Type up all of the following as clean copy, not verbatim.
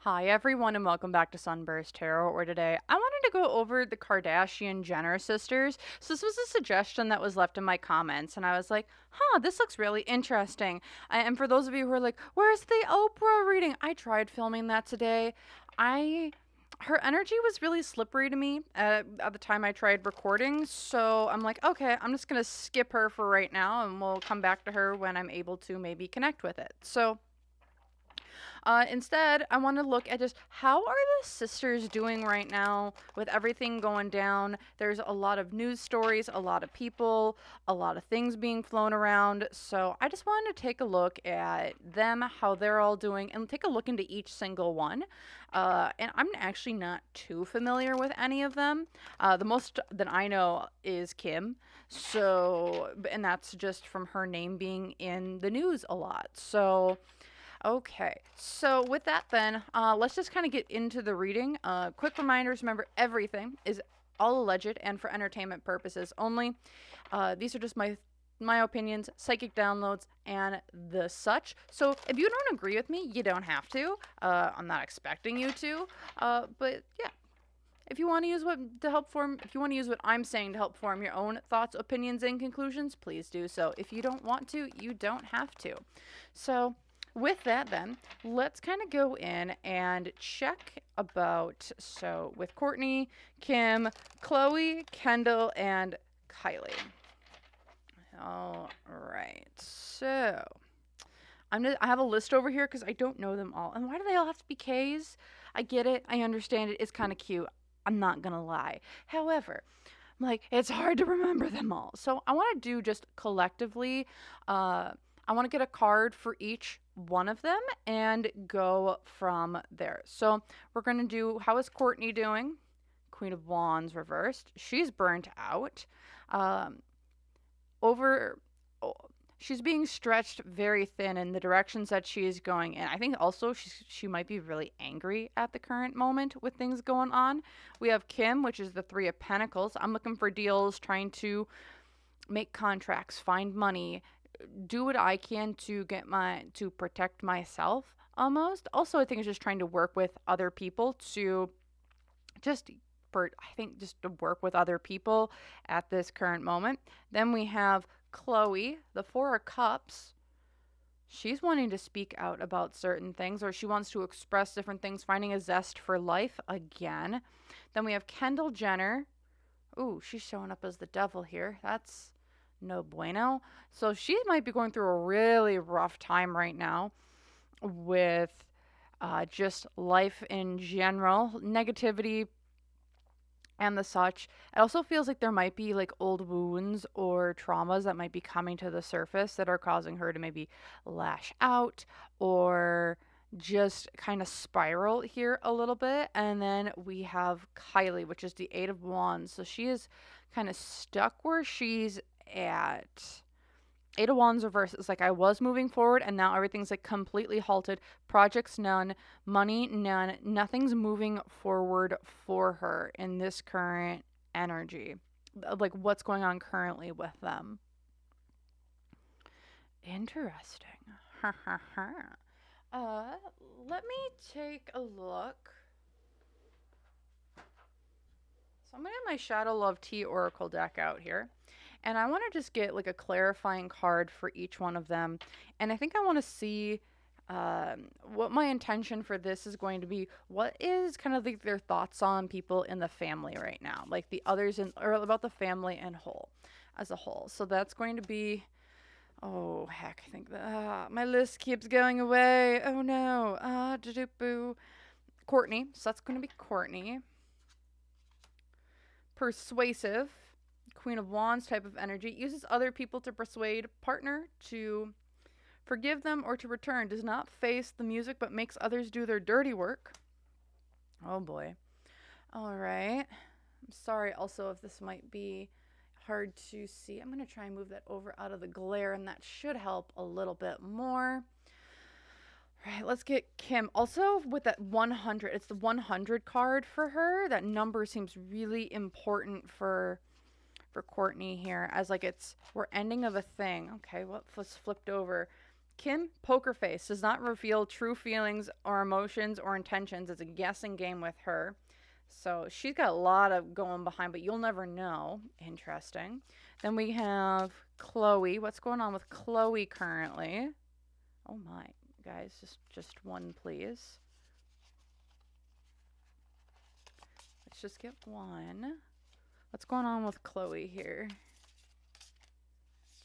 Hi everyone and welcome back to SunBurst Tarot, where today I wanted to go over the Kardashian-Jenner sisters. So this was a suggestion that was left in my comments and I was like, this looks really interesting. And for those of you who are like, where's the Oprah reading? I tried filming that today. Her energy was really slippery to me at the time I tried recording, so I'm like, okay, I'm just gonna skip her for right now and we'll come back to her when I'm able to maybe connect with it. So instead, I want to look at just how are the sisters doing right now with everything going down. There's a lot of news stories, a lot of people, a lot of things being flown around. So I just wanted to take a look at them, how they're all doing, and take a look into each single one. And I'm actually not too familiar with any of them. The most that I know is Kim. So, and that's just from her name being in the news a lot. So, okay, so with that then, let's just kind of get into the reading. Quick reminders, remember everything is all alleged and for entertainment purposes only. These are just my opinions, psychic downloads, and the such. So if you don't agree with me, you don't have to. I'm not expecting you to. But yeah, if you want to use if you want to use what I'm saying to help form your own thoughts, opinions, and conclusions, please do so. If you don't want to, you don't have to. So with that then, let's kind of go in and check about, so with Kourtney, Kim, Khloe, Kendall, and Kylie. All right, so I have a list over here because I don't know them all. And why do they all have to be K's? I get it. I understand it. It's kind of cute. I'm not going to lie. However, like, it's hard to remember them all. So I want to do just collectively, I want to get a card for each one of them and go from there. So we're going to do, how is Kourtney doing? Queen of Wands reversed. She's burnt out. Um, over oh, she's being stretched very thin in the directions that she is going in. I think also she might be really angry at the current moment with things going on. We have Kim, which is the 3 of Pentacles. I'm looking for deals, trying to make contracts, find money, do what I can to to protect myself almost. Also, I think it's just trying to work with other people to just I think just to work with other people at this current moment. Then we have Khloe, the 4 of Cups. She's wanting to speak out about certain things, or she wants to express different things, finding a zest for life again. Then we have Kendall Jenner. Ooh, she's showing up as the devil here. That's no bueno. So she might be going through a really rough time right now with just life in general, negativity, and the such. It also feels like there might be like old wounds or traumas that might be coming to the surface that are causing her to maybe lash out or just kind of spiral here a little bit. And then we have Kylie, which is the 8 of Wands. So she is kind of stuck where she's at. 8 of Wands reverse is like I was moving forward and now everything's like completely halted. Projects none, money none, nothing's moving forward for her in this current energy. Like what's going on currently with them. Interesting. uh, let me take a look. So I'm gonna have my Shadow Love Tea Oracle deck out here. And I want to just get like a clarifying card for each one of them. And I think I want to see what my intention for this is going to be. What is kind of like their thoughts on people in the family right now, like the others in, or about the family and whole as a whole. So that's going to be, oh heck, I think that my list keeps going away. Oh no, boo. Kourtney. So that's going to be Kourtney. Persuasive. Queen of Wands type of energy, uses other people to persuade partner to forgive them or to return, does not face the music but makes others do their dirty work. Oh boy. All right. I'm sorry also if this might be hard to see. I'm going to try and move that over out of the glare and that should help a little bit more. All right, let's get Kim. Also with that 100, it's the 100 card for her. That number seems really important for Kourtney here, as like we're ending of a thing. Okay, what was flipped over? Kim, poker face, does not reveal true feelings or emotions or intentions. It's a guessing game with her. So she's got a lot of going behind, but you'll never know. Interesting. Then we have Chloe. What's going on with Chloe currently? Oh my, guys, just one, please. Let's just get one. What's going on with Chloe here?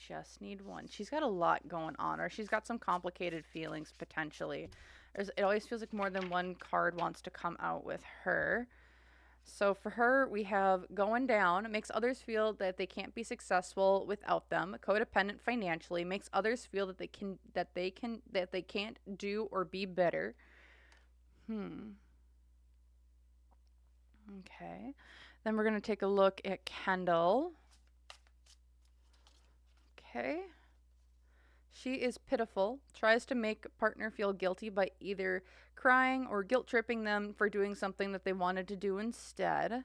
Just need one. She's got a lot going on, or she's got some complicated feelings potentially. It always feels like more than one card wants to come out with her. So for her, we have going down, makes others feel that they can't be successful without them. Codependent financially, makes others feel that they can't do or be better. Okay. Then we're going to take a look at Kendall. Okay. She is pitiful, tries to make partner feel guilty by either crying or guilt tripping them for doing something that they wanted to do instead.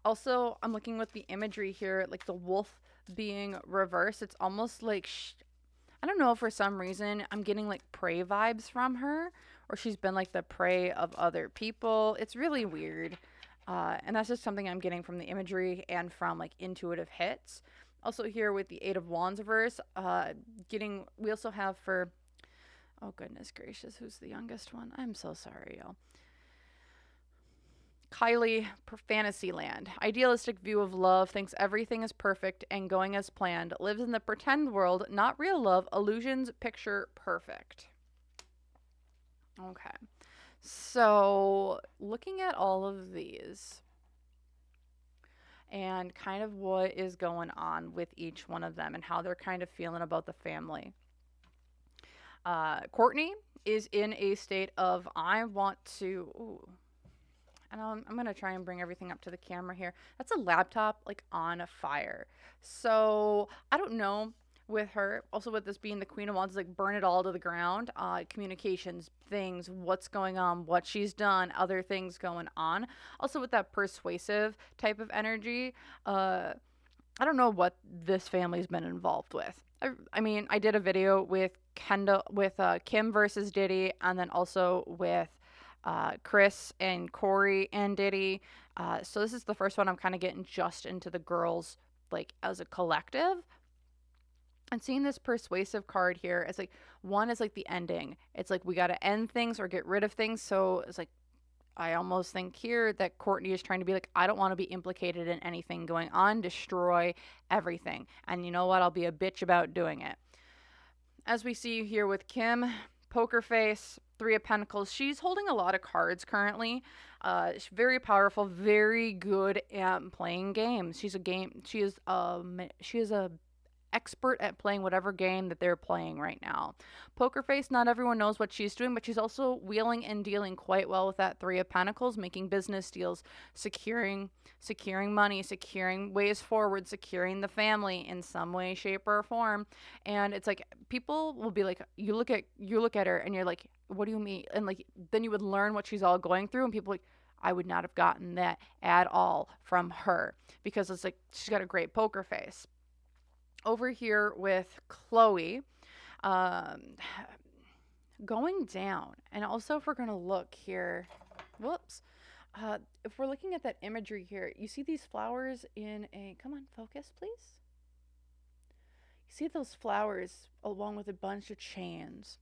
Also, I'm looking with the imagery here, like the wolf being reversed. It's almost like, I don't know, for some reason, I'm getting like prey vibes from her, or she's been like the prey of other people. It's really weird. And that's just something I'm getting from the imagery and from like intuitive hits. Also here with the Eight of Wands reverse, we also have for, oh goodness gracious, who's the youngest one? I'm so sorry, y'all. Kylie, Fantasyland. Idealistic view of love, thinks everything is perfect and going as planned. Lives in the pretend world, not real love. Illusions, picture perfect. Okay. So, looking at all of these and kind of what is going on with each one of them and how they're kind of feeling about the family. Kourtney is in a state of, I want to... Ooh, and I'm going to try and bring everything up to the camera here. That's a laptop, like, on fire. So, I don't know with her. Also, with this being the Queen of Wands, like, burn it all to the ground. Communications, things, what's going on, what she's done, other things going on. Also, with that persuasive type of energy, I don't know what this family's been involved with. I mean, I did a video with Kendall, with Kim versus Diddy, and then also with Chris and Corey and Diddy. So this is the first one I'm kind of getting just into the girls, like, as a collective. And seeing this persuasive card here, it's like, one is like the ending. It's like we got to end things or get rid of things. So it's like, I almost think here that Kourtney is trying to be like, I don't want to be implicated in anything going on, destroy everything. And you know what? I'll be a bitch about doing it. As we see here with Kim, poker face, Three of Pentacles. She's holding a lot of cards currently. She's very powerful, very good at playing games. She is a expert at playing whatever game that they're playing right now. Poker face, not everyone knows what she's doing, but she's also wheeling and dealing quite well with that Three of Pentacles, making business deals, securing money, securing ways forward, securing the family in some way, shape, or form. And it's like, people will be like, you look at her and you're like, what do you mean? And like, then you would learn what she's all going through, and people are like, I would not have gotten that at all from her, because it's like, she's got a great poker face. Over here with Chloe, going down. And also, if we're going to look here, if we're looking at that imagery here, you see these flowers in a, come on, focus, please. You see those flowers along with a bunch of chains.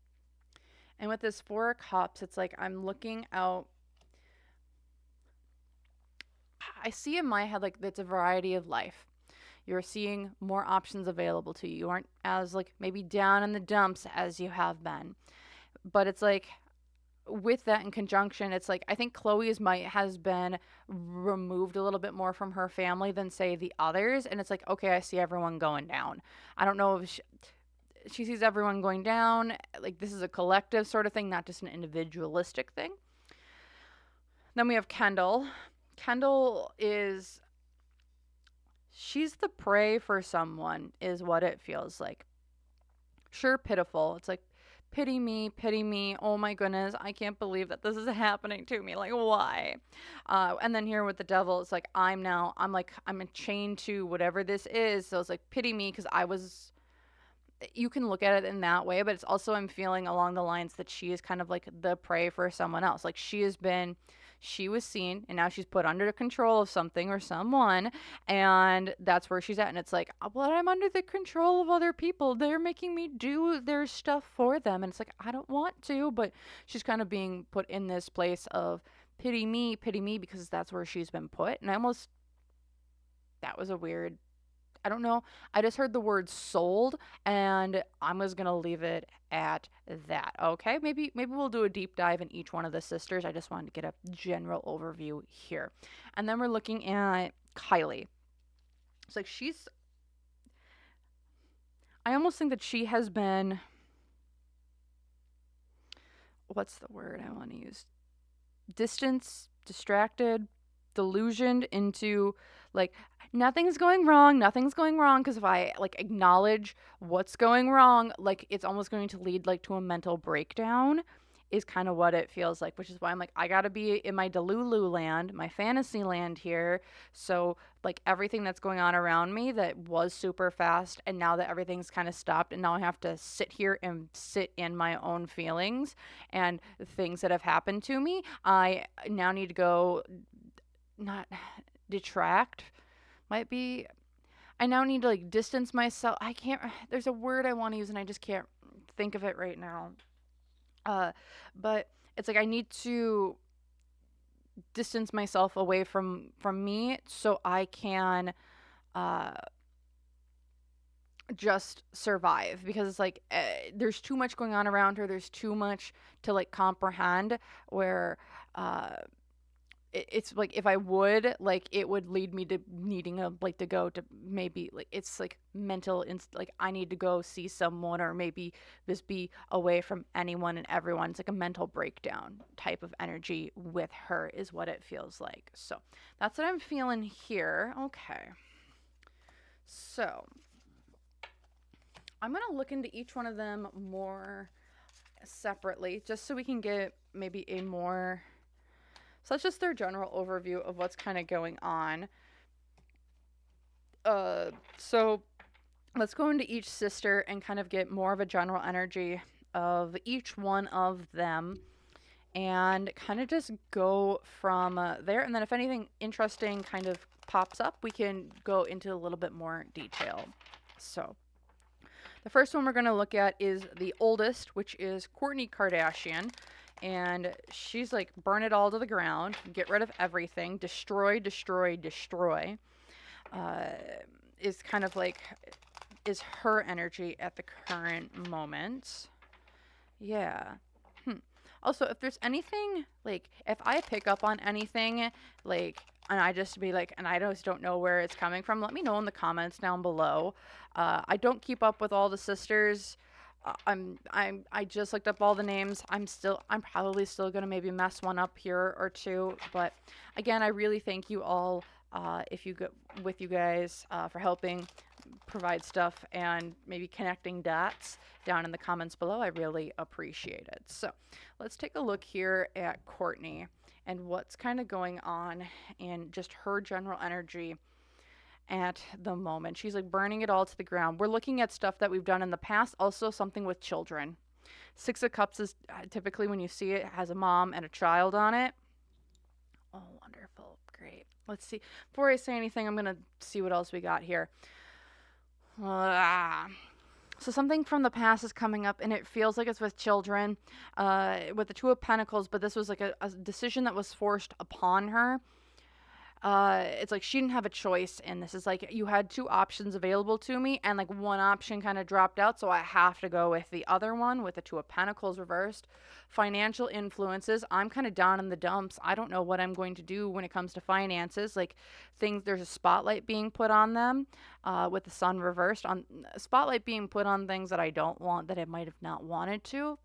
And with this Four of Cups, it's like I'm looking out. I see in my head, like, it's a variety of life. You're seeing more options available to you. You aren't as, like, maybe down in the dumps as you have been. But it's like, with that in conjunction, it's like, I think Chloe's has been removed a little bit more from her family than, say, the others. And it's like, okay, I see everyone going down. I don't know if she sees everyone going down. Like, this is a collective sort of thing, not just an individualistic thing. Then we have Kendall. Kendall is... she's the prey for someone, is what it feels like. Sure, pitiful. It's like, pity me. Oh my goodness, I can't believe that this is happening to me. Like, why? And then here with the Devil, it's like, I'm chained to whatever this is. So it's like, pity me, because you can look at it in that way, but it's also, I'm feeling along the lines that she is kind of like the prey for someone else. Like she was seen and now she's put under the control of something or someone, and that's where she's at. And it's like, well, I'm under the control of other people. They're making me do their stuff for them. And it's like, I don't want to, but she's kind of being put in this place of pity me, because that's where she's been put. And I almost, that was a weird, I don't know. I just heard the word sold, and I'm just gonna leave it at that. Okay, maybe we'll do a deep dive in each one of the sisters. I just wanted to get a general overview here, and then we're looking at Kylie. It's like she's. I almost think that she has been. What's the word I want to use? Distance, distracted, delusioned into like nothing's going wrong, because if I like acknowledge what's going wrong, like it's almost going to lead like to a mental breakdown, is kind of what it feels like, which is why I'm like, I gotta be in my Delulu land, my fantasy land here. So like everything that's going on around me that was super fast, and now that everything's kind of stopped, and now I have to sit here and sit in my own feelings and things that have happened to me, I now need to go, not detract, might be, I now need to like distance myself. I can't, there's a word I want to use and I just can't think of it right now. Uh, but it's like I need to distance myself away from me so I can uh just survive, because it's like there's too much going on around her. There's too much to like comprehend, where uh it's like if I would, like it would lead me to needing a like to go to maybe like it's like like I need to go see someone, or maybe just be away from anyone and everyone. It's like a mental breakdown type of energy with her is what it feels like. So that's what I'm feeling here. Okay. So I'm gonna look into each one of them more separately, just so we can get maybe a more, so that's just their general overview of what's kind of going on. So let's go into each sister and kind of get more of a general energy of each one of them, and kind of just go from there. And then if anything interesting kind of pops up, we can go into a little bit more detail. So the first one we're going to look at is the oldest, which is Kourtney Kardashian. And she's like, burn it all to the ground, get rid of everything, destroy, destroy, destroy. Is kind of like, is her energy at the current moment. Yeah. Also, if there's anything, like, if I pick up on anything, like, and I just be like, and I just don't know where it's coming from, let me know in the comments down below. I don't keep up with all the sisters. I just looked up all the names. I'm probably still gonna maybe mess one up here or two, but again, I really thank you all, if you go with you guys, for helping provide stuff and maybe connecting dots down in the comments below. I really appreciate it. So let's take a look here at Kourtney and what's kind of going on in just her general energy at the moment. She's like burning it all to the ground. We're looking at stuff that we've done in the past, also something with children. Six of Cups is typically, when you see it, has a mom and a child on it. Oh, wonderful. Great. Let's see. Before I say anything, I'm going to see what else we got here. So something from the past is coming up, and it feels like it's with children, with the Two of Pentacles, but this was like a decision that was forced upon her. It's like she didn't have a choice, and this is like, you had two options available to me, and like one option kind of dropped out, so I have to go with the other one, with the Two of Pentacles reversed. Financial influences, I'm kind of down in the dumps. I don't know what I'm going to do when it comes to finances. Like things, there's a spotlight being put on them, with the Sun reversed, on spotlight being put on things that I don't want, that I might have not wanted to.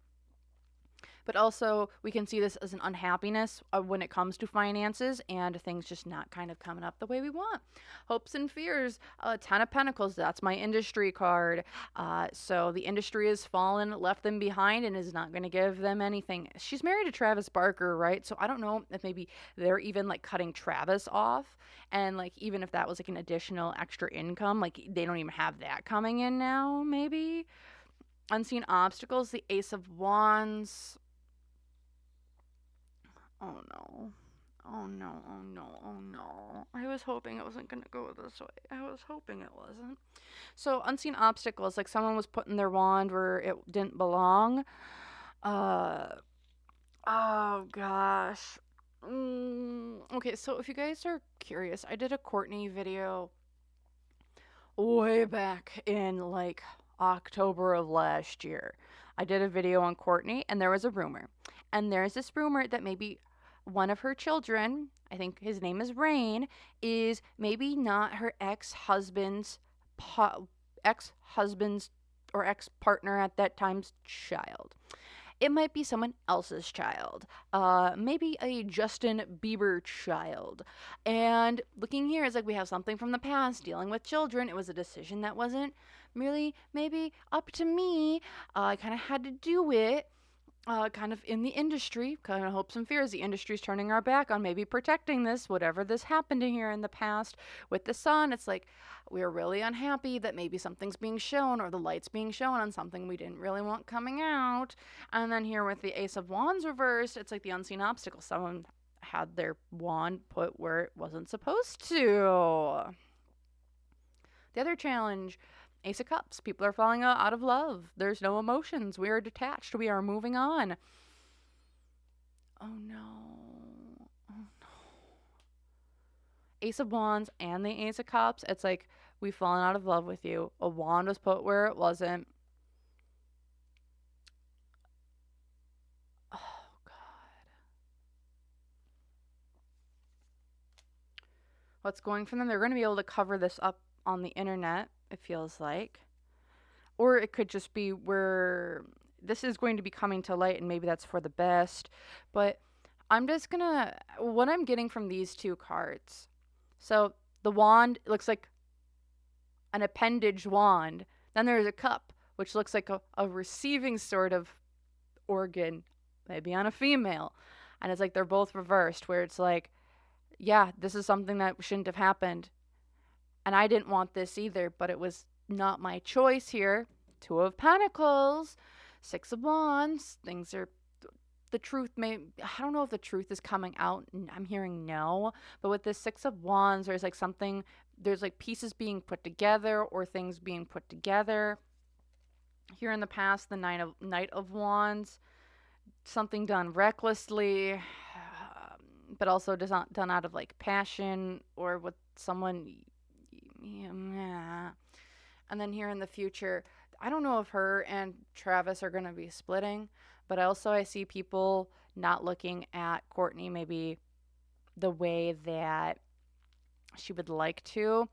But also, we can see this as an unhappiness when it comes to finances and things just not kind of coming up the way we want. Hopes and fears, 10 of Pentacles, that's my industry card. So the industry has fallen, left them behind, and is not going to give them anything. She's married to Travis Barker, right? So I don't know if maybe they're even like cutting Travis off. And like, even if that was like an additional extra income, like they don't even have that coming in now, maybe. Unseen obstacles, the Ace of Wands. Oh no. Oh no, oh no, oh no. I was hoping it wasn't gonna go this way. I was hoping it wasn't. So, unseen obstacles, like someone was putting their wand where it didn't belong. Uh, oh gosh. Okay, so if you guys are curious, I did a Kourtney video way back in like October of last year. I did a video on Kourtney, and there was a rumor. And there's this rumor that maybe one of her children, I think his name is Rain, is maybe not her ex-husband's or ex-partner at that time's child. It might be someone else's child, maybe a Justin Bieber child. And looking here is like we have something from the past dealing with children. It was a decision that wasn't really maybe up to me. I kind of had to do it. Kind of in the industry, kind of hopes and fears. The industry's turning our back on maybe protecting this, whatever this happened to here in the past with the sun. It's like we're really unhappy that maybe something's being shown or the light's being shown on something we didn't really want coming out. And then here with the Ace of Wands reversed, it's like the unseen obstacle. Someone had their wand put where it wasn't supposed to. The other challenge, Ace of Cups. People are falling out of love. There's no emotions. We are detached. We are moving on. Oh no. Oh no. Ace of Wands and the Ace of Cups. It's like we've fallen out of love with you. A wand was put where it wasn't. Oh God. What's going for them? They're going to be able to cover this up on the internet, it feels like. Or it could just be where this is going to be coming to light and maybe that's for the best. But I'm just gonna, what I'm getting from these two cards. So the wand looks like an appendage wand. Then there's a cup, which looks like a receiving sort of organ, maybe on a female. And it's like they're both reversed, where it's like, yeah, this is something that shouldn't have happened. And I didn't want this either, but it was not my choice here. Two of Pentacles, Six of Wands. Things are, the truth may, I don't know if the truth is coming out. I'm hearing no. But with this Six of Wands, there's like something, there's like pieces being put together or things being put together. Here in the past, the Knight of Wands, something done recklessly, but also done out of like passion or with someone. Yeah. And then here in the future, I don't know if her and Travis are going to be splitting, but also I see people not looking at Kourtney maybe the way that she would like to.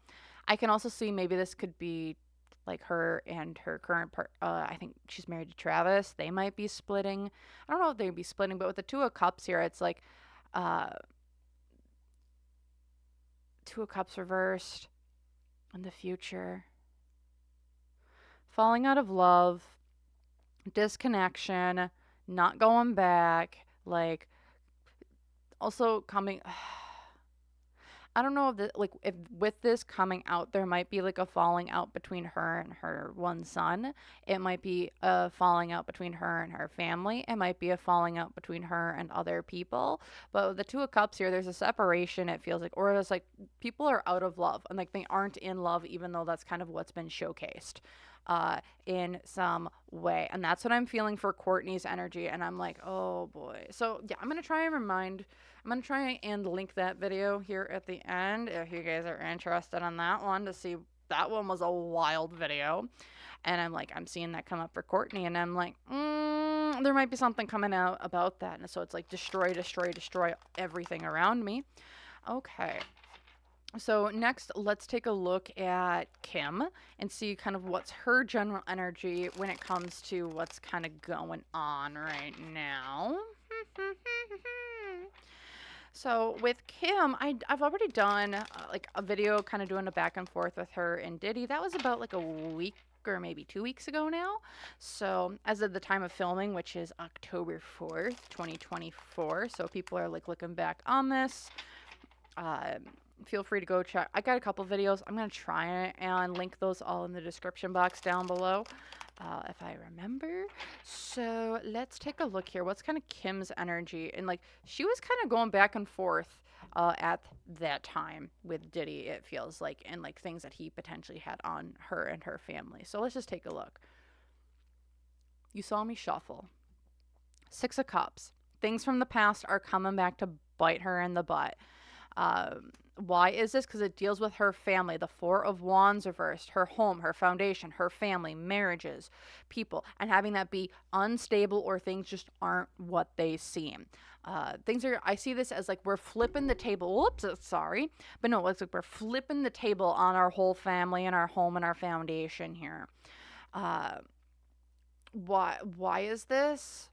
I can also see maybe this could be like her and her current I think she's married to Travis. They might be splitting. I don't know if they'd be splitting, but with the Two of Cups here, it's like Two of Cups reversed in the future. Falling out of love, disconnection, not going back, like also coming. I don't know if with this coming out, there might be like a falling out between her and her one son. It might be a falling out between her and her family. It might be a falling out between her and other people. But with the Two of Cups here, there's a separation, it feels like, or it's like people are out of love and like they aren't in love, even though that's kind of what's been showcased in some way. And that's what I'm feeling for Kourtney's energy. And I'm like, oh boy. So yeah, I'm going to try and link that video here at the end if you guys are interested in that one, to see. That one was a wild video. And I'm seeing that come up for Kourtney, and I'm like, there might be something coming out about that. And so it's like destroy everything around me. Okay. So next, let's take a look at Kim and see kind of what's her general energy when it comes to what's kind of going on right now. So with Kim, I've already done like a video kind of doing a back and forth with her and Diddy. That was about like a week or maybe 2 weeks ago now. So as of the time of filming, which is October 4th, 2024. So people are like looking back on this. Um, Feel free to go check. I got a couple videos. I'm gonna try it and link those all in the description box down below, if I remember. So let's take a look here. What's kind of Kim's energy? And like she was kind of going back and forth at that time with Diddy. It feels like, and like things that he potentially had on her and her family. So let's just take a look. You saw me shuffle. Six of Cups. Things from the past are coming back to bite her in the butt. Why is this? Because it deals with her family. The Four of Wands reversed, her home, her foundation, her family, marriages, people, and having that be unstable or things just aren't what they seem. Things are, I see this as like we're flipping the table. Whoops, sorry. But no, it's like we're flipping the table on our whole family and our home and our foundation here. Uh, why is this?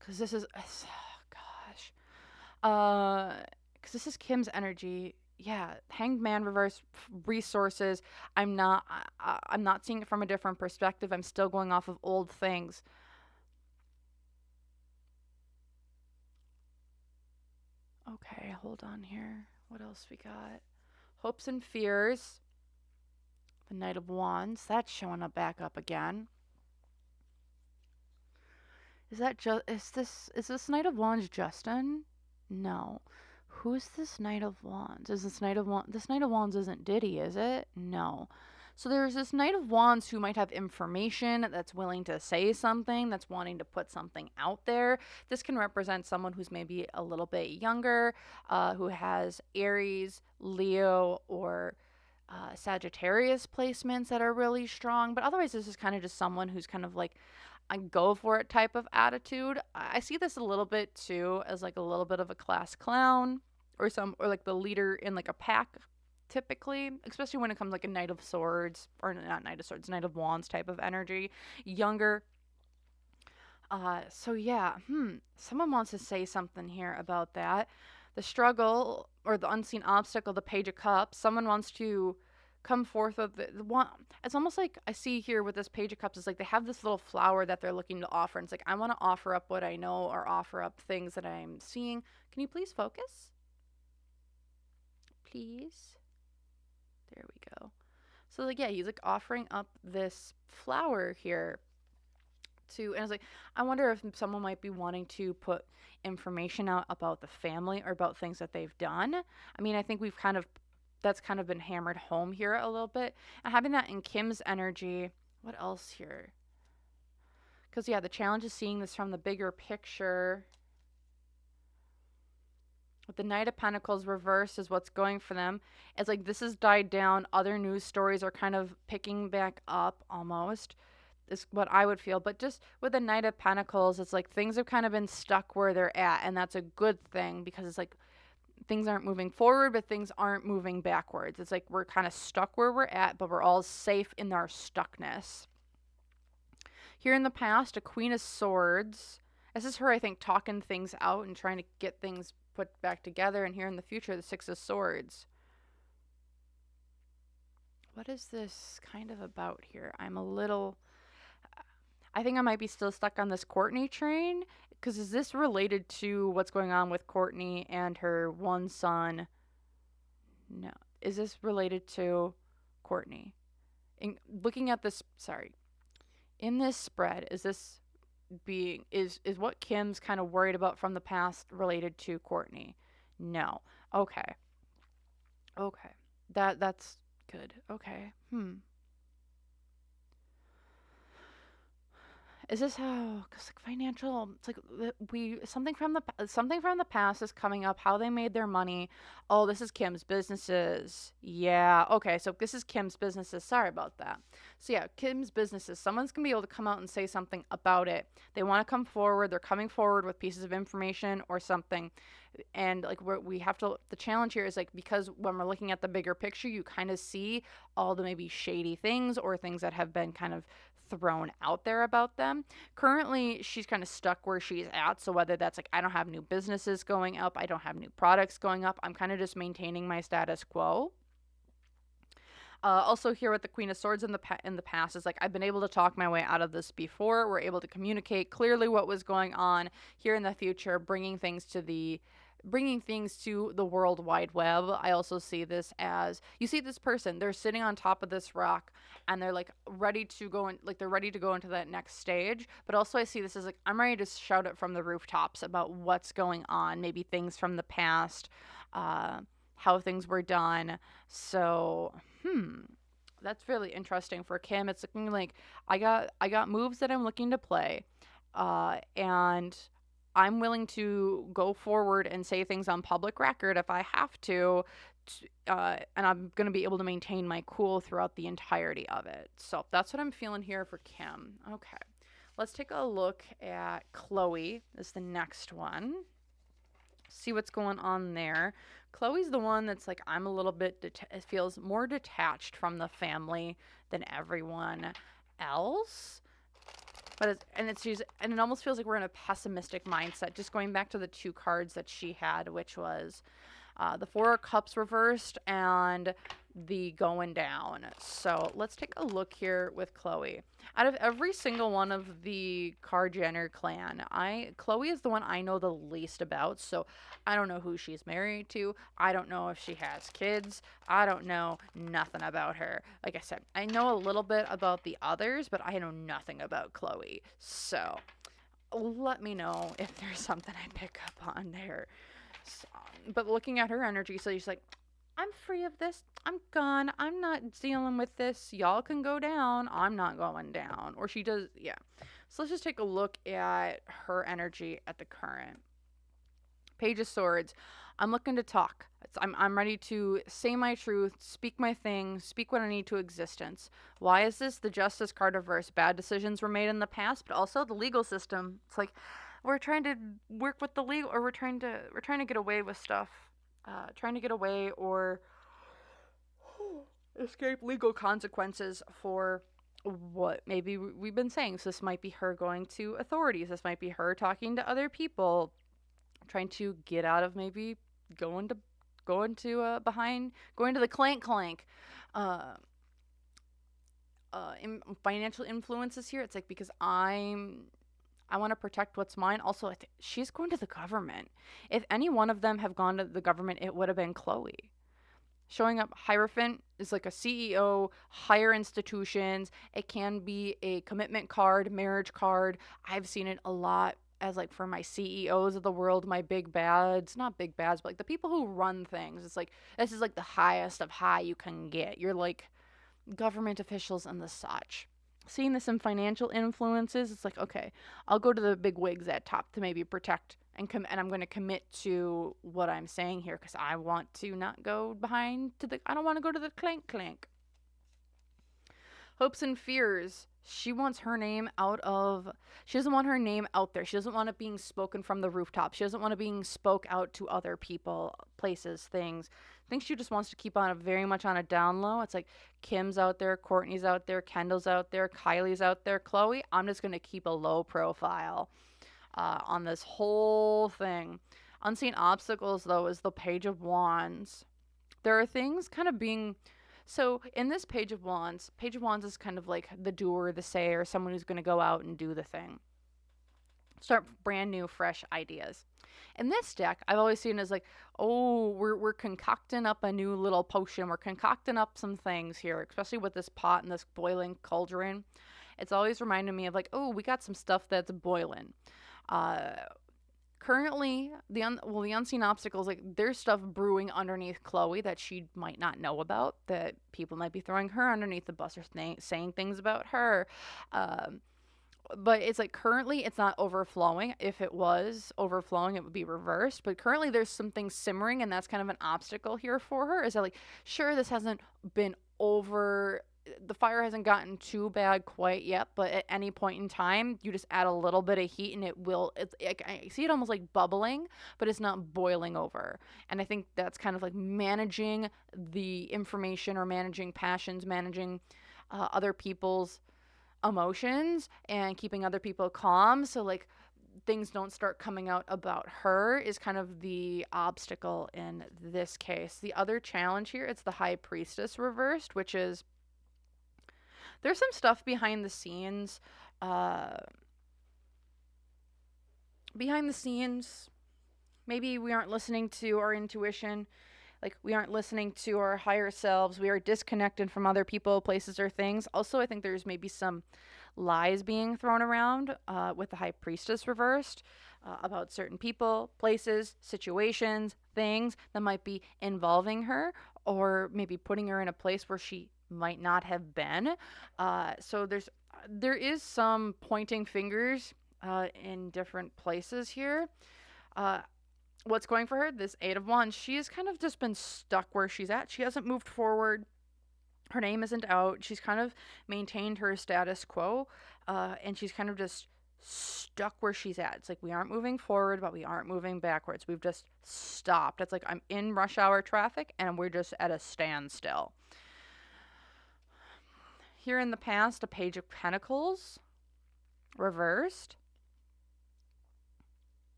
Because this is, oh gosh. Because this is Kim's energy. Yeah, Hanged Man reverse resources. I'm not seeing it from a different perspective. I'm still going off of old things. Okay, hold on here. What else we got? Hopes and fears. The Knight of Wands. That's showing up back up again. Is this Knight of Wands Justin? No. Who's this Knight of Wands? Is this Knight of Wands? This Knight of Wands isn't Diddy, is it? No. So there's this Knight of Wands who might have information that's willing to say something, that's wanting to put something out there. This can represent someone who's maybe a little bit younger, who has Aries, Leo, or Sagittarius placements that are really strong. But otherwise, this is kind of just someone who's kind of like a go for it type of attitude. I see this a little bit too as like a little bit of a class clown or like the leader in like a pack typically, especially when it comes like a Knight of Swords or not Knight of Swords, Knight of Wands type of energy. Younger. So yeah, someone wants to say something here about that. The struggle or the unseen obstacle, the Page of Cups. Someone wants to come forth with the one. It's almost like I see here with this Page of Cups. It's like they have this little flower that they're looking to offer. And it's like I want to offer up what I know or offer up things that I'm seeing. Can you please focus? Please. There we go. So like yeah, he's like offering up this flower here to, and I was like, I wonder if someone might be wanting to put information out about the family or about things that they've done. I mean, I think that's kind of been hammered home here a little bit. And having that in Kim's energy, what else here? Because yeah, the challenge is seeing this from the bigger picture. With the Knight of Pentacles reversed is what's going for them. It's like this has died down. Other news stories are kind of picking back up almost, is what I would feel. But just with the Knight of Pentacles, it's like things have kind of been stuck where they're at. And that's a good thing because it's like things aren't moving forward, but things aren't moving backwards. It's like we're kind of stuck where we're at, but we're all safe in our stuckness. Here in the past, a Queen of Swords. This is her, I think, talking things out and trying to get things put back together. And here in the future, the Six of Swords. What is this kind of about here? I think I might be still stuck on this Kourtney train. Because is this related to what's going on with Kourtney and her one son? No. Is this related to Kourtney? Looking at this, sorry. In this spread, is what Kim's kind of worried about from the past related to Kourtney? No. Okay. Okay. That's good. Okay. Is this how? Cause like financial, it's like we something from the past is coming up. How they made their money. Oh, this is Kim's businesses. Yeah. Okay. So this is Kim's businesses. Sorry about that. So yeah, Kim's businesses. Someone's gonna be able to come out and say something about it. They want to come forward. They're coming forward with pieces of information or something. And like we have to. The challenge here is like because when we're looking at the bigger picture, you kind of see all the maybe shady things or things that have been kind of thrown out there about them. Currently, she's kind of stuck where she's at. So whether that's like I don't have new businesses going up, I don't have new products going up, I'm kind of just maintaining my status quo. Also, here with the Queen of Swords in the past is like I've been able to talk my way out of this before. We're able to communicate clearly what was going on. Here in the future, bringing things to the world wide web. I also see this as you see this person, they're sitting on top of this rock and they're like ready to go in, like they're ready to go into that next stage. But also I see this as like I'm ready to shout it from the rooftops about what's going on, maybe things from the past, uh, how things were done. So, that's really interesting for Kim. It's looking like I got moves that I'm looking to play, and I'm willing to go forward and say things on public record if I have to, and I'm gonna be able to maintain my cool throughout the entirety of it. So that's what I'm feeling here for Kim. Okay, let's take a look at Khole. Is the next one. See what's going on there. Khloe's the one that's like I'm a little bit it feels more detached from the family than everyone else. But it almost feels like we're in a pessimistic mindset. Just going back to the two cards that she had, which was the Four of Cups reversed and the going down. So let's take a look here with Khole. Out of every single one of the Jenner clan, Khole is the one I know the least about. So I don't know who she's married to. I don't know if she has kids. I don't know nothing about her. Like I said, I know a little bit about the others, but I know nothing about Khole. So let me know if there's something I pick up on there. So, but looking at her energy, so she's like, I'm free of this. I'm gone. I'm not dealing with this. Y'all can go down. I'm not going down. Or she does, yeah. So let's just take a look at her energy at the current. Page of Swords. I'm looking to talk. I'm ready to say my truth, speak my thing, speak what I need to existence. Why is this? The Justice card reverse. Bad decisions were made in the past, but also the legal system. It's like we're trying to work with the legal, or we're trying to get away with stuff, trying to get away or escape legal consequences for what maybe we've been saying. So this might be her going to authorities. This might be her talking to other people, trying to get out of maybe going to going to the clank. Uh, Financial influences here. It's like because I want to protect what's mine. Also, she's going to the government. If any one of them have gone to the government, it would have been Khole. Showing up Hierophant is like a CEO, higher institutions. It can be a commitment card, marriage card. I've seen it a lot as like for my CEOs of the world, my big bads, not big bads, but like the people who run things. It's like this is like the highest of high you can get. You're like government officials and the such. Seeing this in financial influences, it's like, okay, I'll go to the big wigs at top to maybe protect and I'm going to commit to what I'm saying here because I want to not go I don't want to go to the clank. Hopes and fears. She wants her name she doesn't want her name out there. She doesn't want it being spoken from the rooftop. She doesn't want it being spoke out to other people, places, things. I think she just wants to keep on very much on a down low. It's like Kim's out there, Kourtney's out there, Kendall's out there, Kylie's out there, Khole. I'm just going to keep a low profile on this whole thing. Unseen obstacles, though, is the Page of Wands. There are things kind of being so in this Page of Wands is kind of like the doer, the sayer, someone who's going to go out and do the thing. Start brand new, fresh ideas. In this deck, I've always seen it as like, oh, we're concocting up a new little potion. We're concocting up some things here, especially with this pot and this boiling cauldron. It's always reminded me of like, oh, we got some stuff that's boiling. Currently, the unseen obstacles, like there's stuff brewing underneath Khole that she might not know about, that people might be throwing her underneath the bus or saying things about her. but it's like currently it's not overflowing. If it was overflowing, it would be reversed. But currently there's some things simmering, and that's kind of an obstacle here for her. Is that like, sure, this hasn't been over, the fire hasn't gotten too bad quite yet, but at any point in time, you just add a little bit of heat and it will, it's, I see it almost like bubbling, but it's not boiling over. And I think that's kind of like managing the information or managing passions, managing other people's emotions and keeping other people calm, so like things don't start coming out about her, is kind of the obstacle in this case. The other challenge here, it's the high priestess reversed, which is there's some stuff behind the scenes, uh behind the scenes. Maybe we aren't listening to our intuition, like we aren't listening to our higher selves, we are disconnected from other people, places, or things. Also, I think there's maybe some lies being thrown around with the high priestess reversed, about certain people, places, situations, things that might be involving her, or maybe putting her in a place where she might not have been. So there is some pointing fingers in different places here. Uh, what's going for her? This Eight of Wands. She has kind of just been stuck where she's at. She hasn't moved forward. Her name isn't out. She's kind of maintained her status quo, and she's kind of just stuck where she's at. It's like we aren't moving forward, but we aren't moving backwards. We've just stopped. It's like I'm in rush hour traffic, and we're just at a standstill. Here in the past, a Page of Pentacles reversed.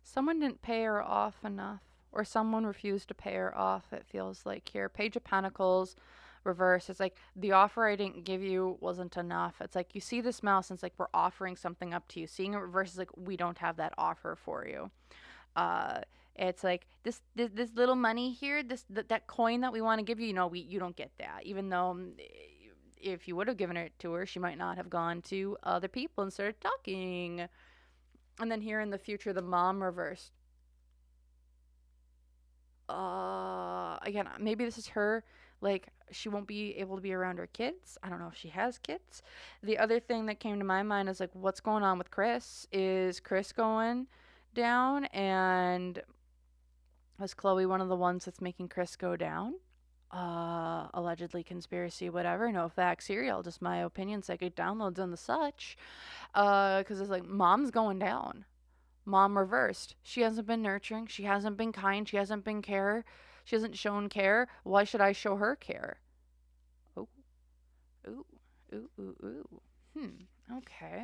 Someone didn't pay her off enough, or someone refused to pay her off, it feels like here. Page of Pentacles reverse. It's like the offer I didn't give you wasn't enough. It's like you see this mouse and it's like we're offering something up to you. Seeing it reverse is like we don't have that offer for you. Uh it's like this little money here, that coin that we want to give you, you don't get that. Even though if you would have given it to her, she might not have gone to other people and started talking. And then here in the future, the mom reversed. Again, maybe this is her, like she won't be able to be around her kids. I don't know if she has kids. The other thing that came to my mind is like, what's going on with Chris? Is Chris going down? And was Chloe one of the ones that's making Chris go down? Allegedly conspiracy, whatever. No facts here. All just my opinion, psychic downloads and the such. Because it's like mom's going down. Mom reversed. She hasn't been nurturing. She hasn't been kind. She hasn't been care. She hasn't shown care. Why should I show her care? Oh, ooh, ooh, ooh, ooh. Okay.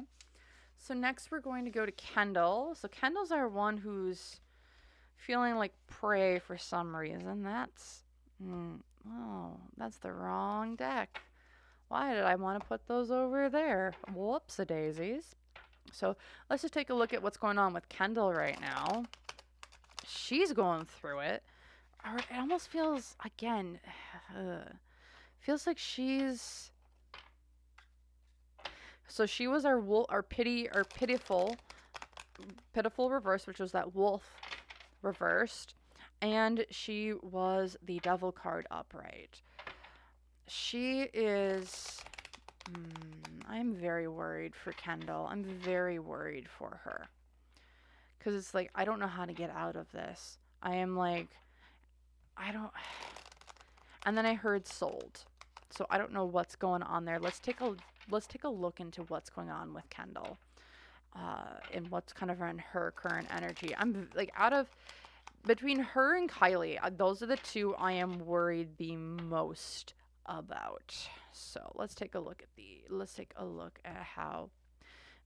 So next we're going to go to Kendall. So Kendall's our one who's feeling like prey for some reason. That's the wrong deck. Why did I want to put those over there? Whoops-a-daisies. So let's just take a look at what's going on with Kendall right now. She's going through it. Or it almost feels, again, feels like she's... So she was our pitiful reverse, which was that wolf reversed. And she was the devil card upright. She is... I'm very worried for Kendall. I'm very worried for her. Because it's like, I don't know how to get out of this. I am like, I don't... And then I heard sold. So I don't know what's going on there. Let's take a look into what's going on with Kendall. And what's kind of in her current energy. I'm like, between her and Kylie, those are the two I am worried the most about. So let's take a look at how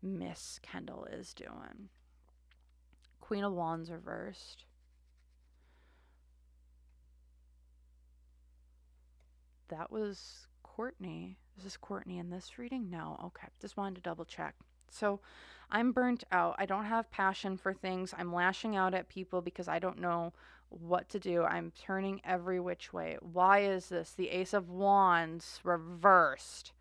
Miss Kendall is doing. Queen of Wands reversed. That was Kourtney. Is this Kourtney in this reading? No. Okay. Just wanted to double check. So I'm burnt out. I don't have passion for things. I'm lashing out at people because I don't know what to do. I'm turning every which way. Why is this? The Ace of Wands reversed.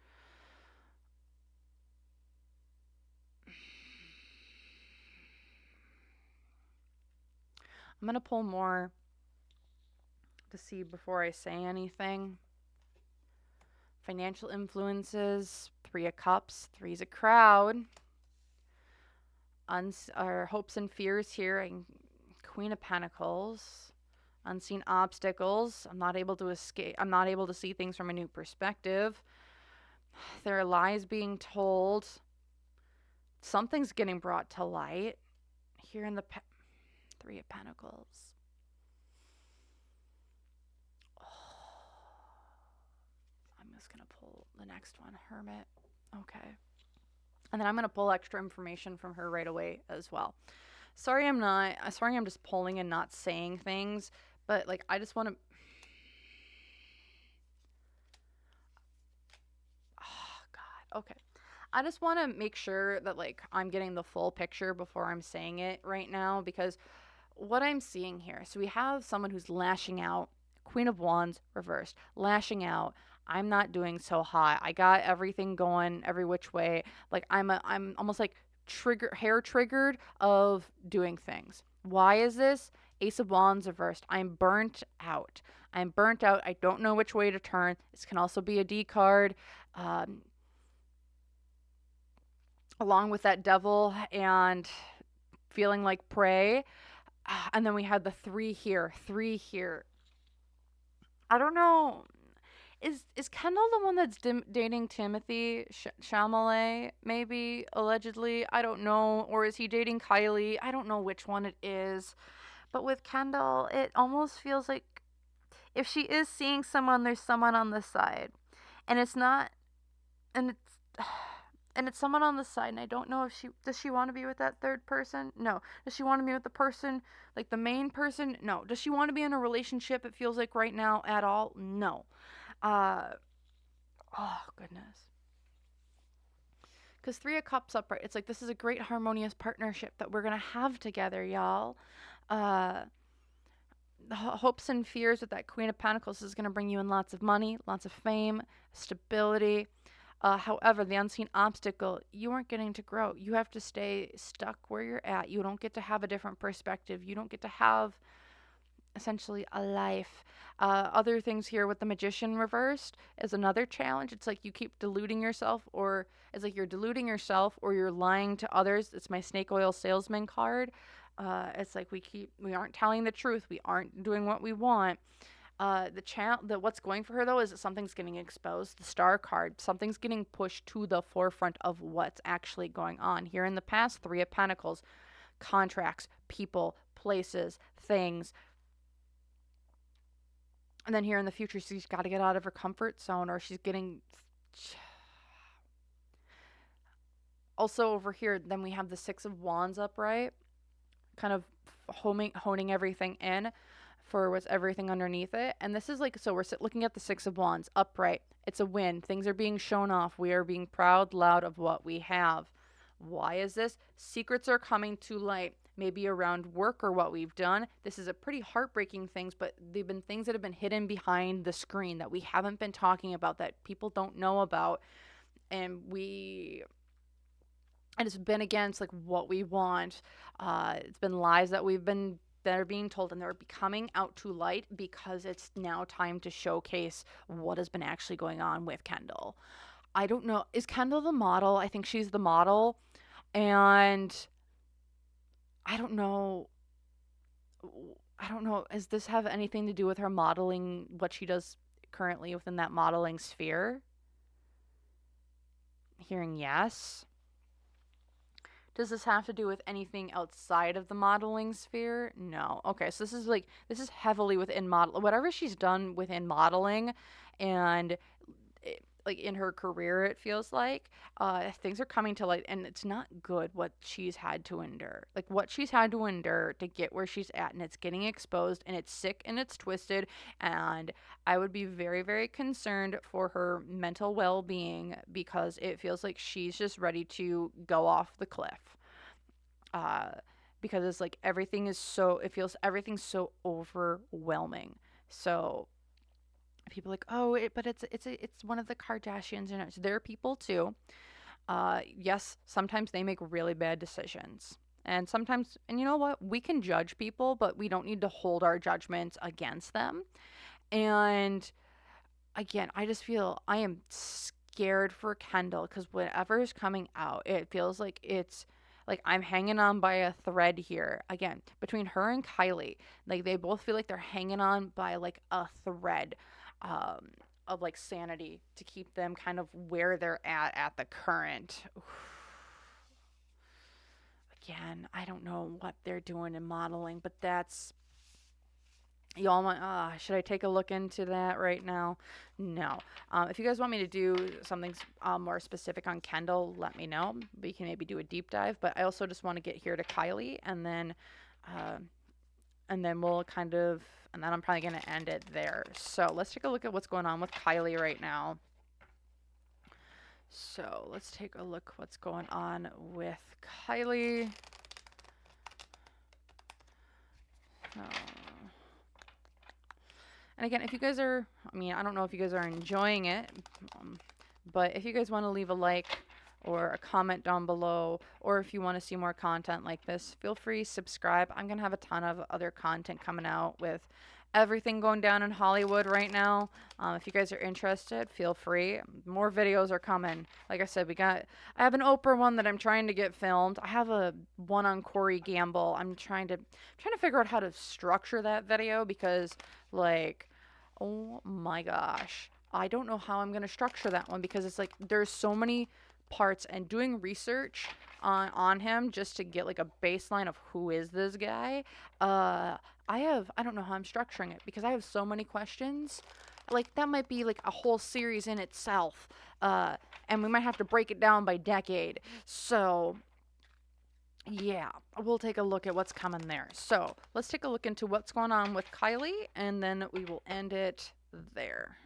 I'm going to pull more to see before I say anything. Financial influences, Three of Cups, Three's a crowd. Our hopes and fears here, and Queen of Pentacles. Unseen obstacles. I'm not able to escape. I'm not able to see things from a new perspective. There are lies being told. Something's getting brought to light. Here in the Three of Pentacles. I'm just going to pull the next one, Hermit. Okay. And then I'm going to pull extra information from her right away as well. Sorry I'm just pulling and not saying things, but like I just want to Oh god. Okay. I just want to make sure that like I'm getting the full picture before I'm saying it right now, because what I'm seeing here, so we have someone who's lashing out, Queen of Wands reversed, lashing out. I'm not doing so hot. I got everything going every which way. Like I'm almost like hair triggered of doing things. Why is this? Ace of Wands reversed. I'm burnt out. I'm burnt out. I don't know which way to turn. This can also be a D card. Along with that devil and feeling like prey. And then we had the three here. I don't know. Is Kendall the one that's dating Timothy Chalamet? Maybe allegedly. I don't know. Or is he dating Kylie? I don't know which one it is. But with Kendall, it almost feels like if she is seeing someone, there's someone on the side, and it's not, and it's. And it's someone on the side, and I don't know if does she want to be with that third person? No. Does she want to be with the person, like the main person? No. Does she want to be in a relationship, it feels like right now, at all? No. Oh, goodness. Because Three of Cups upright, it's like this is a great harmonious partnership that we're going to have together, y'all. Hopes and fears with that Queen of Pentacles is going to bring you in lots of money, lots of fame, stability. However, the unseen obstacle, you aren't getting to grow. You have to stay stuck where you're at. You don't get to have a different perspective. You don't get to have essentially a life. Other things here with the Magician reversed is another challenge. It's like you keep deluding yourself, or it's like you're deluding yourself or you're lying to others. It's my snake oil salesman card. It's like we aren't telling the truth. We aren't doing what we want. What's going for her though is that something's getting exposed. The Star card, something's getting pushed to the forefront of what's actually going on. Here in the past, Three of Pentacles, contracts, people, places, things. And then here in the future, she's got to get out of her comfort zone, or she's getting. Also over here, then we have the Six of Wands upright, kind of honing everything in for what's everything underneath it. And this is like, so we're looking at the Six of Wands upright. It's a win. Things are being shown off. We are being proud, loud of what we have. Why is this? Secrets are coming to light, maybe around work or what we've done. This is a pretty heartbreaking things, but they've been things that have been hidden behind the screen that we haven't been talking about, that people don't know about. And it's been against like what we want. It's been lies that are being told, and they're becoming out to light because it's now time to showcase what has been actually going on with Kendall. I don't know. Is Kendall the model? I think she's the model. And I don't know. Does this have anything to do with her modeling, what she does currently within that modeling sphere? Hearing yes. Does this have to do with anything outside of the modeling sphere? No. Okay, so this is heavily within whatever she's done within modeling, and like in her career, it feels like things are coming to light, and it's not good what she's had to endure. Like what she's had to endure to get where she's at, and it's getting exposed, and it's sick and it's twisted, and I would be very, very concerned for her mental well-being, because it feels like she's just ready to go off the cliff. Because it's like everything's so overwhelming. So people are like, oh, but it's one of the Kardashians, they're people too. Yes, sometimes they make really bad decisions, and you know what, we can judge people, but we don't need to hold our judgments against them. And again, I just feel I am scared for Kendall because whatever is coming out, it feels like it's like I'm hanging on by a thread here. Again, between her and Kylie, like they both feel like they're hanging on by like a thread um, of like sanity to keep them kind of where they're at the current. Again, I don't know what they're doing in modeling, but that's y'all want, should I take a look into that right now? No. If you guys want me to do something more specific on Kendall, let me know. We can maybe do a deep dive. But I also just want to get here to Kylie, uh, and then we'll kind of, and then I'm probably gonna end it there. So let's take a look at what's going on with Kylie right now. So let's take a look what's going on with Kylie. Oh. And again, if you guys are, I mean, I don't know if you guys are enjoying it, but if you guys want to leave a like or a comment down below, or if you want to see more content like this, feel free to subscribe. I'm going to have a ton of other content coming out with everything going down in Hollywood right now. If you guys are interested, feel free. More videos are coming. Like I said, I have an Oprah one that I'm trying to get filmed. I have a one on Corey Gamble. I'm trying to figure out how to structure that video because like, oh my gosh, I don't know how I'm going to structure that one because it's like there's so many parts, and doing research on him just to get like a baseline of who is this guy. I don't know how I'm structuring it because I have so many questions. Like that might be like a whole series in itself. And we might have to break it down by decade. So yeah, we'll take a look at what's coming there. So let's take a look into what's going on with Kylie, and then we will end it there.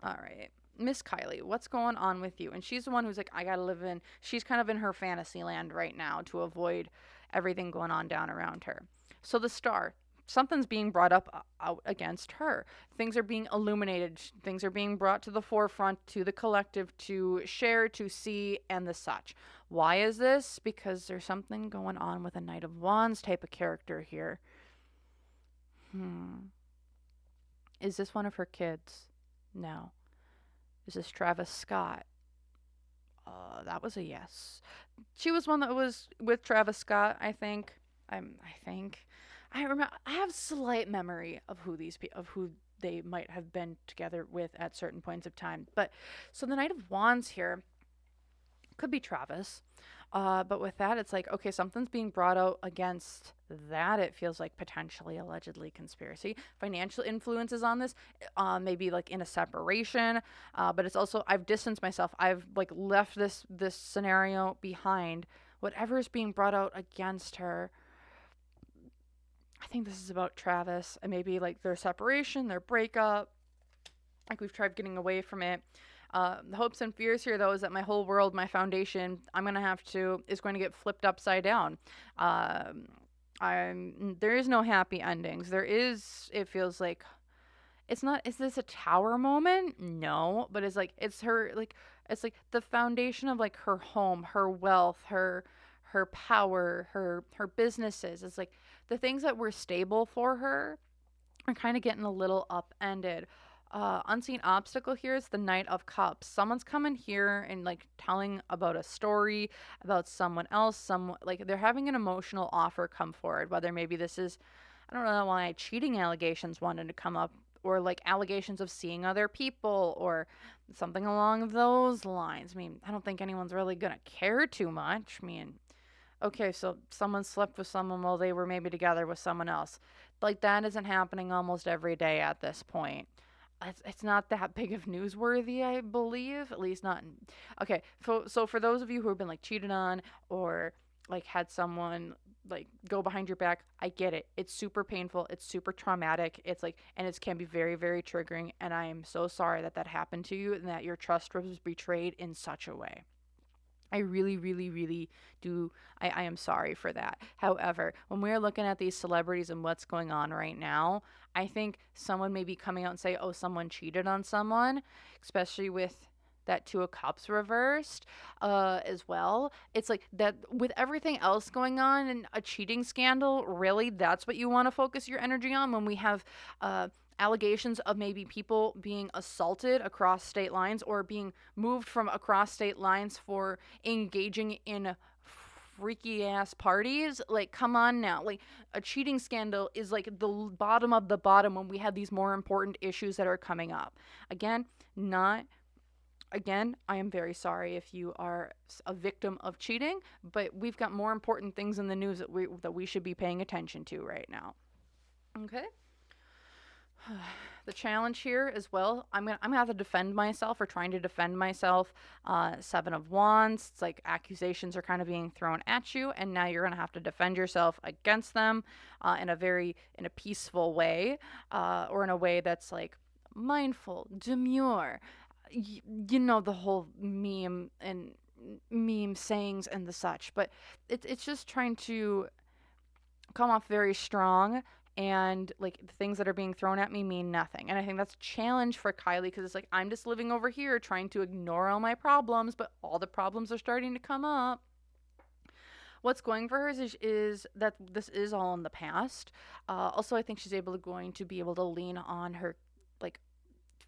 All right. Miss Kylie, what's going on with you? And she's the one who's like, I gotta live in, she's kind of in her fantasy land right now to avoid everything going on down around her. So the star, something's being brought up out against her. Things are being illuminated. Things are being brought to the forefront, to the collective, to share, to see, and the such. Why is this? Because there's something going on with a Knight of Wands type of character here. Is this one of her kids? No. Is this Travis Scott? That was a yes. She was one that was with Travis Scott, I think. I think. I remember. I have slight memory of who they might have been together with at certain points of time. But so the Knight of Wands here could be Travis. But with that, it's like, okay, something's being brought out against that. It feels like potentially, allegedly, conspiracy. Financial influences on this, maybe like in a separation. But it's also, I've distanced myself. I've like left this scenario behind. Whatever is being brought out against her, I think this is about Travis and maybe like their separation, their breakup. Like we've tried getting away from it. The hopes and fears here, though, is that my whole world, my foundation, is going to get flipped upside down. There is no happy endings. It feels like, it's not, is this a tower moment? No, but it's like the foundation of like her home, her wealth, her power, her businesses. It's like the things that were stable for her are kind of getting a little upended. Unseen obstacle here is the Knight of Cups. Someone's coming here and like telling about a story about someone else. Like they're having an emotional offer come forward. Whether maybe this is, I don't know why cheating allegations wanted to come up, or like allegations of seeing other people, or something along those lines. I mean, I don't think anyone's really gonna care too much. I mean, okay, so someone slept with someone while they were maybe together with someone else. Like that isn't happening almost every day at this point. It's not that big of newsworthy, I believe, at least not. Okay, so for those of you who have been like cheated on or like had someone like go behind your back, I get it. It's super painful. It's super traumatic. It's like, and it can be very, very triggering. And I am so sorry that happened to you and that your trust was betrayed in such a way. I really, really, really do. I am sorry for that. However, when we're looking at these celebrities and what's going on right now, I think someone may be coming out and say, oh, someone cheated on someone, especially with that Two of Cups reversed as well. It's like that with everything else going on and a cheating scandal, really, that's what you want to focus your energy on when we have allegations of maybe people being assaulted across state lines or being moved from across state lines for engaging in freaky ass parties. Like, come on now. Like, a cheating scandal is like the bottom of the bottom when we have these more important issues that are coming up. Again, not again, I am very sorry if you are a victim of cheating, but we've got more important things in the news that we should be paying attention to right now. Okay? The challenge here as well, I'm gonna have to defend myself or trying to defend myself. Seven of Wands, it's like accusations are kind of being thrown at you, and now you're gonna have to defend yourself against them in a peaceful way, or in a way that's like mindful, demure. You know, the whole meme sayings and the such, but it's just trying to come off very strong, and like the things that are being thrown at me mean nothing. And I think that's a challenge for Kylie, because it's like I'm just living over here trying to ignore all my problems, but all the problems are starting to come up. What's going for her is that this is all in the past. Also, I think she's going to be able to lean on her, like,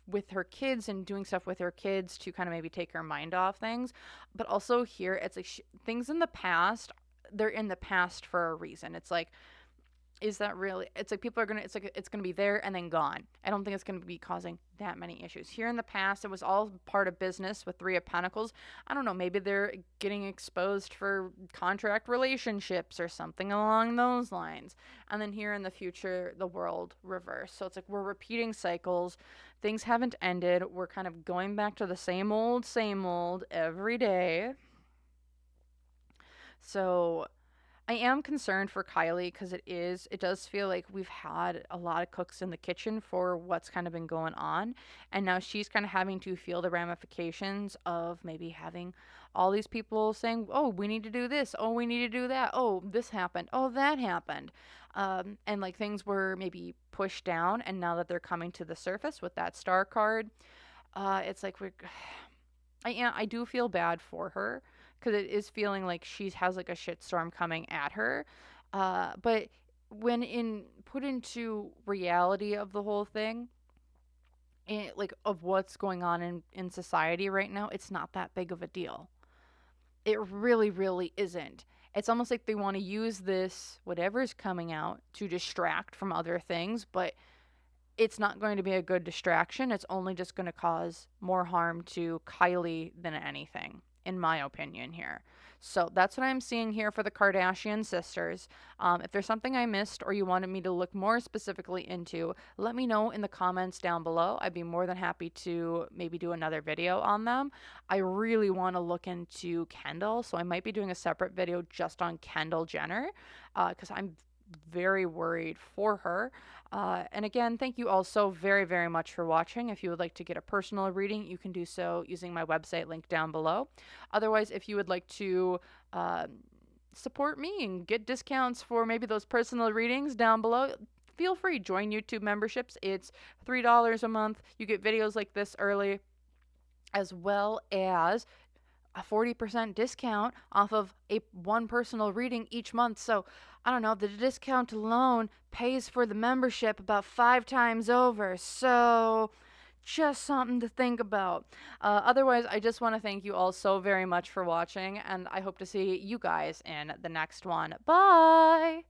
with her kids and doing stuff with her kids to kind of maybe take her mind off things. But also here, it's like things in the past, they're in the past for a reason. It's like, is that really, it's like people are gonna, it's gonna be there and then gone. I don't think it's gonna be causing that many issues. Here in the past, it was all part of business with Three of Pentacles. I don't know, maybe they're getting exposed for contract relationships or something along those lines. And then here in the future, the world reversed. So it's like we're repeating cycles. Things haven't ended. We're kind of going back to the same old every day. So I am concerned for Kylie, because it does feel like we've had a lot of cooks in the kitchen for what's kind of been going on. And now she's kind of having to feel the ramifications of maybe having all these people saying, oh, we need to do this. Oh, we need to do that. Oh, this happened. Oh, that happened. And like things were maybe pushed down. And now that they're coming to the surface with that star card, it's like I do feel bad for her, because it is feeling like she has like a shitstorm coming at her. But when put into reality of the whole thing, like of what's going on in society right now, it's not that big of a deal. It really, really isn't. It's almost like they want to use this, whatever's coming out, to distract from other things, but it's not going to be a good distraction. It's only just going to cause more harm to Kylie than anything, in my opinion here. So that's what I'm seeing here for the Kardashian sisters. If there's something I missed or you wanted me to look more specifically into, let me know in the comments down below. I'd be more than happy to maybe do another video on them. I really want to look into Kendall, so I might be doing a separate video just on Kendall Jenner, because I'm very worried for her. And again, thank you all so very, very much for watching. If you would like to get a personal reading, you can do so using my website link down below. Otherwise, if you would like to support me and get discounts for maybe those personal readings down below, feel free. Join YouTube memberships. It's $3 a month. You get videos like this early, as well as a 40% discount off of one personal reading each month. So I don't know, the discount alone pays for the membership about 5 times over. So just something to think about. Otherwise, I just want to thank you all so very much for watching, and I hope to see you guys in the next one. Bye!